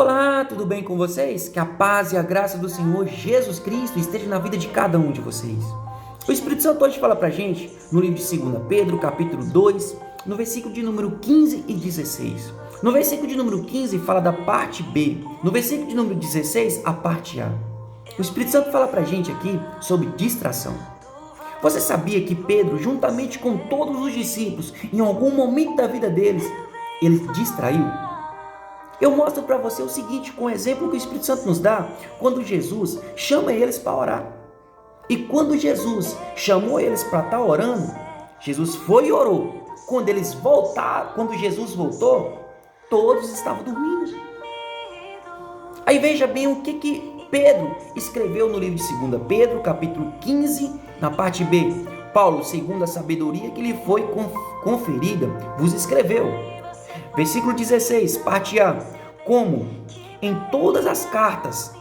Olá, tudo bem com vocês? Que a paz e a graça do Senhor Jesus Cristo esteja na vida de cada um de vocês. O Espírito Santo hoje fala pra gente no livro de 2 Pedro, capítulo 2, no versículo de número 15 e 16. No versículo de número 15 fala da parte B, no versículo de número 16 a parte A. O Espírito Santo fala pra gente aqui sobre distração. Você sabia que Pedro, juntamente com todos os discípulos, em algum momento da vida deles, ele distraiu? Eu mostro para você o seguinte, com o exemplo que o Espírito Santo nos dá, quando Jesus chama eles para orar. E quando Jesus chamou eles para estar orando, Jesus foi e orou. Quando eles voltaram, quando Jesus voltou, todos estavam dormindo. Aí veja bem o que Pedro escreveu no livro de 2 Pedro, capítulo 15, na parte B. Paulo, segundo a sabedoria que lhe foi conferida, vos escreveu. Versículo 16, parte A. Como em todas as cartas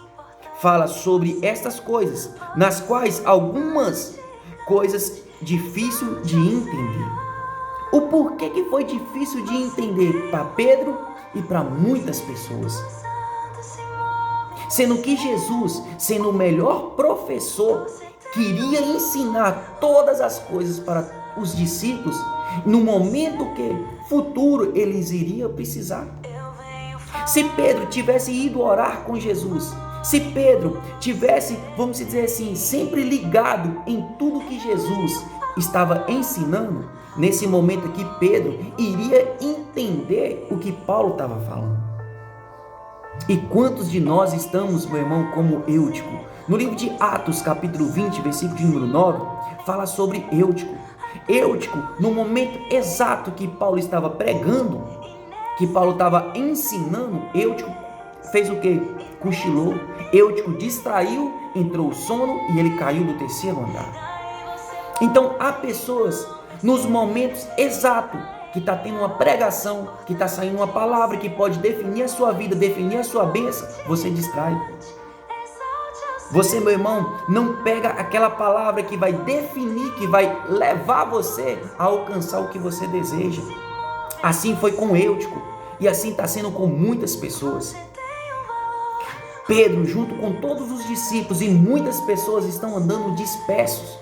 fala sobre estas coisas, nas quais algumas coisas difícil de entender. O porquê que foi difícil de entender para Pedro e para muitas pessoas? Sendo que Jesus, sendo o melhor professor, queria ensinar todas as coisas para os discípulos no momento que futuro eles iriam precisar. Se Pedro tivesse ido orar com Jesus, se Pedro tivesse, vamos dizer assim, sempre ligado em tudo que Jesus estava ensinando, nesse momento aqui Pedro iria entender o que Paulo estava falando. E quantos de nós estamos, meu irmão, como Eutico? No livro de Atos, capítulo 20, versículo de número 9, fala sobre Eutico. Eutico, no momento exato que Paulo estava pregando, que Paulo estava ensinando, Eutico fez o quê? Cochilou. Eutico distraiu, entrou o sono e ele caiu do terceiro andar. Então, há pessoas nos momentos exatos que está tendo uma pregação, que está saindo uma palavra que pode definir a sua vida, definir a sua bênção, você distrai. Você, meu irmão, não pega aquela palavra que vai definir, que vai levar você a alcançar o que você deseja. Assim foi com Eutico e assim está sendo com muitas pessoas. Pedro, junto com todos os discípulos e muitas pessoas estão andando dispersos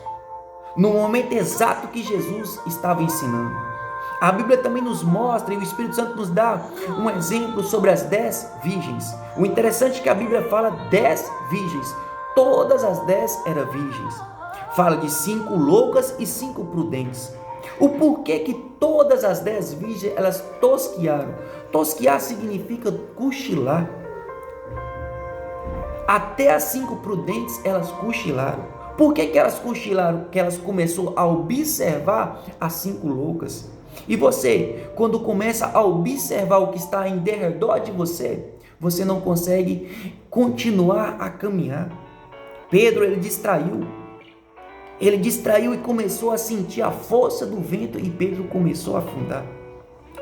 no momento exato que Jesus estava ensinando. A Bíblia também nos mostra e o Espírito Santo nos dá um exemplo sobre as 10 virgens. O interessante é que a Bíblia fala 10 virgens. Todas as 10 eram virgens. Fala de 5 loucas e 5 prudentes. O porquê que todas as 10 virgens elas tosquearam? Tosquear significa cochilar. Até as 5 prudentes elas cochilaram. Por que elas cochilaram? Porque elas começaram a observar as 5 loucas. E você, quando começa a observar o que está em derredor de você, você não consegue continuar a caminhar. Pedro, ele distraiu e começou a sentir a força do vento e Pedro começou a afundar.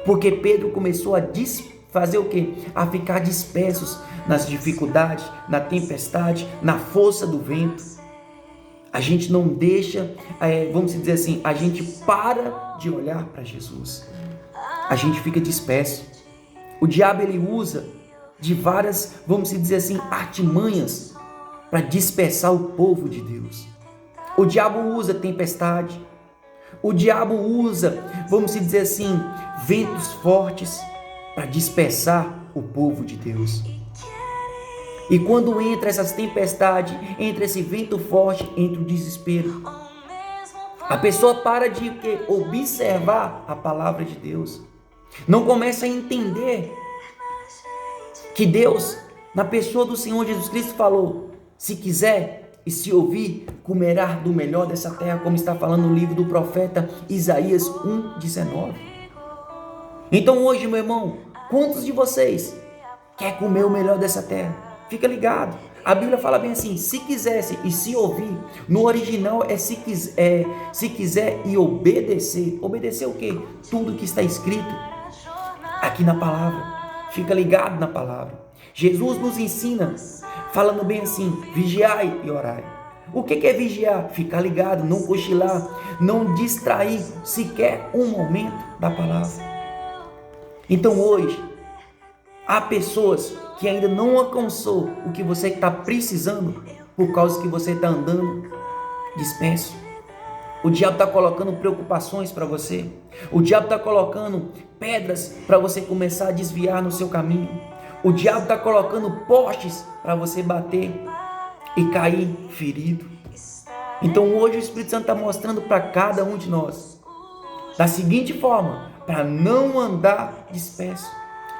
Porque Pedro começou a fazer o quê? A ficar dispersos nas dificuldades, na tempestade, na força do vento. A gente não deixa, vamos dizer assim, a gente para de olhar para Jesus. A gente fica disperso. O diabo, ele usa de várias, vamos dizer assim, artimanhas para dispersar o povo de Deus. O diabo usa tempestade. O diabo usa, vamos dizer assim, ventos fortes para dispersar o povo de Deus. E quando entra essas tempestades, entra esse vento forte, entra o desespero. A pessoa para de observar a palavra de Deus. Não começa a entender que Deus, na pessoa do Senhor Jesus Cristo, falou: se quiser e se ouvir, comerá do melhor dessa terra, como está falando no livro do profeta Isaías 1:19. Então hoje, meu irmão, quantos de vocês quer comer o melhor dessa terra? Fica ligado. A Bíblia fala bem assim: se quisesse e se ouvir. No original é se quiser e obedecer. Obedecer o quê? Tudo que está escrito aqui na palavra. Fica ligado na palavra. Jesus nos ensina falando bem assim: vigiai e orai. O que é vigiar? Ficar ligado, não cochilar, não distrair sequer um momento da palavra. Então hoje, há pessoas que ainda não alcançou o que você está precisando por causa que você está andando disperso. O diabo está colocando preocupações para você. O diabo está colocando pedras para você começar a desviar no seu caminho. O diabo está colocando postes para você bater e cair ferido. Então hoje o Espírito Santo está mostrando para cada um de nós da seguinte forma, para não andar disperso,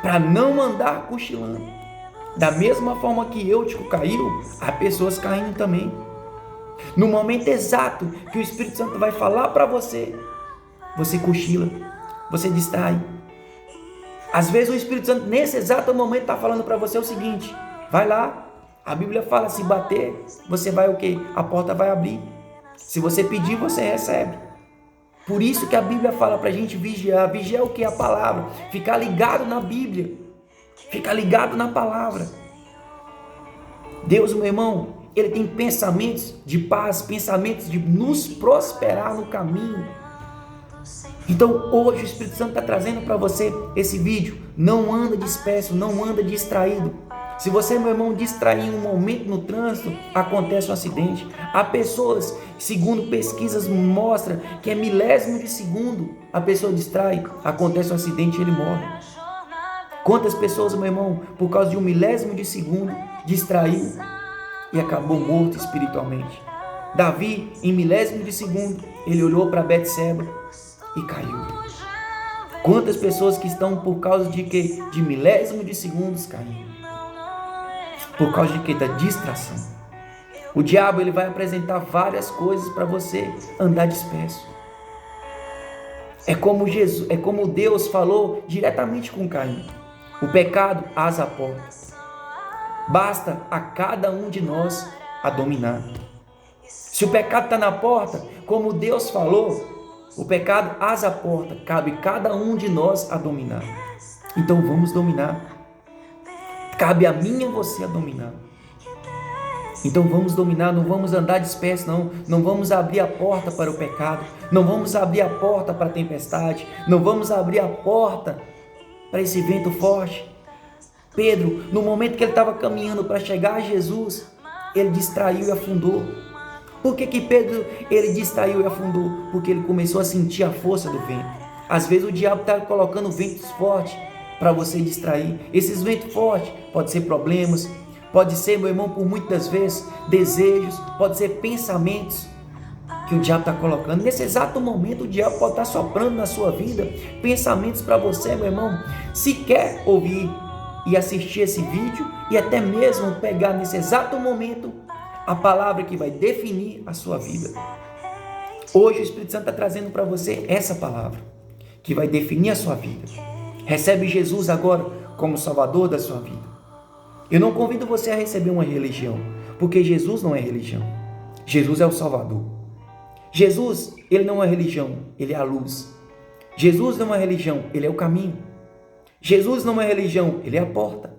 para não andar cochilando. Da mesma forma que Eutico caiu, há pessoas caindo também. No momento exato que o Espírito Santo vai falar para você, você cochila, você distrai. Às vezes o Espírito Santo nesse exato momento está falando para você o seguinte, vai lá, a Bíblia fala, se bater, você vai o quê? A porta vai abrir. Se você pedir, você recebe. Por isso que a Bíblia fala para a gente vigiar. Vigiar o que? A palavra. Ficar ligado na Bíblia. Ficar ligado na palavra. Deus, meu irmão, Ele tem pensamentos de paz, pensamentos de nos prosperar no caminho. Então hoje o Espírito Santo está trazendo para você esse vídeo. Não anda disperso, não anda distraído. Se você, meu irmão, distrair um momento no trânsito, acontece um acidente. Há pessoas, segundo pesquisas mostram, que é milésimo de segundo, a pessoa distrai, acontece um acidente e ele morre. Quantas pessoas, meu irmão, por causa de um milésimo de segundo, distraiu e acabou morto espiritualmente? Davi, em milésimo de segundo, ele olhou para Betseba e caiu. Quantas pessoas que estão por causa de quê? De milésimo de segundos caindo. Por causa de quê? Da distração. O diabo, ele vai apresentar várias coisas para você andar disperso. É como Deus falou diretamente com Caim. O pecado asa a porta. Basta a cada um de nós a dominar. Se o pecado está na porta, como Deus falou, o pecado asa a porta, cabe cada um de nós a dominar. Então vamos dominar. Cabe a mim e a você a dominar. Então vamos dominar, não vamos andar disperso, não vamos abrir a porta para o pecado, não vamos abrir a porta para a tempestade, não vamos abrir a porta para esse vento forte. Pedro, no momento que ele estava caminhando para chegar a Jesus, ele distraiu e afundou. Por que Pedro ele distraiu e afundou? Porque ele começou a sentir a força do vento. Às vezes o diabo está colocando ventos fortes para você distrair. Esses ventos fortes pode ser problemas, pode ser, meu irmão, por muitas vezes desejos, pode ser pensamentos que o diabo está colocando. Nesse exato momento o diabo pode estar soprando na sua vida pensamentos para você, meu irmão. Se quer ouvir e assistir esse vídeo e até mesmo pegar nesse exato momento a palavra que vai definir a sua vida. Hoje o Espírito Santo está trazendo para você essa palavra que vai definir a sua vida. Recebe Jesus agora como Salvador da sua vida. Eu não convido você a receber uma religião, porque Jesus não é religião. Jesus é o Salvador. Jesus, ele não é religião, ele é a luz. Jesus não é religião, ele é o caminho. Jesus não é religião, ele é a porta.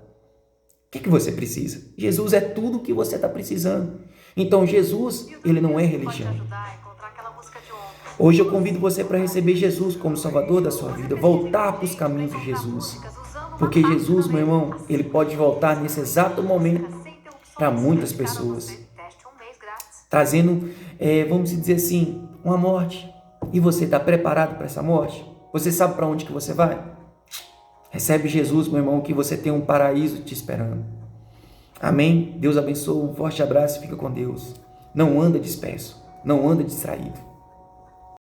O que você precisa? Jesus é tudo o que você está precisando. Então Jesus, ele não é religião. Hoje eu convido você para receber Jesus como Salvador da sua vida, voltar para os caminhos de Jesus. Porque Jesus, meu irmão, ele pode voltar nesse exato momento para muitas pessoas. Trazendo, vamos dizer assim, uma morte. E você está preparado para essa morte? Você sabe para onde que você vai? Recebe Jesus, meu irmão, que você tem um paraíso te esperando. Amém? Deus abençoe, um forte abraço e fica com Deus. Não anda disperso, não anda distraído.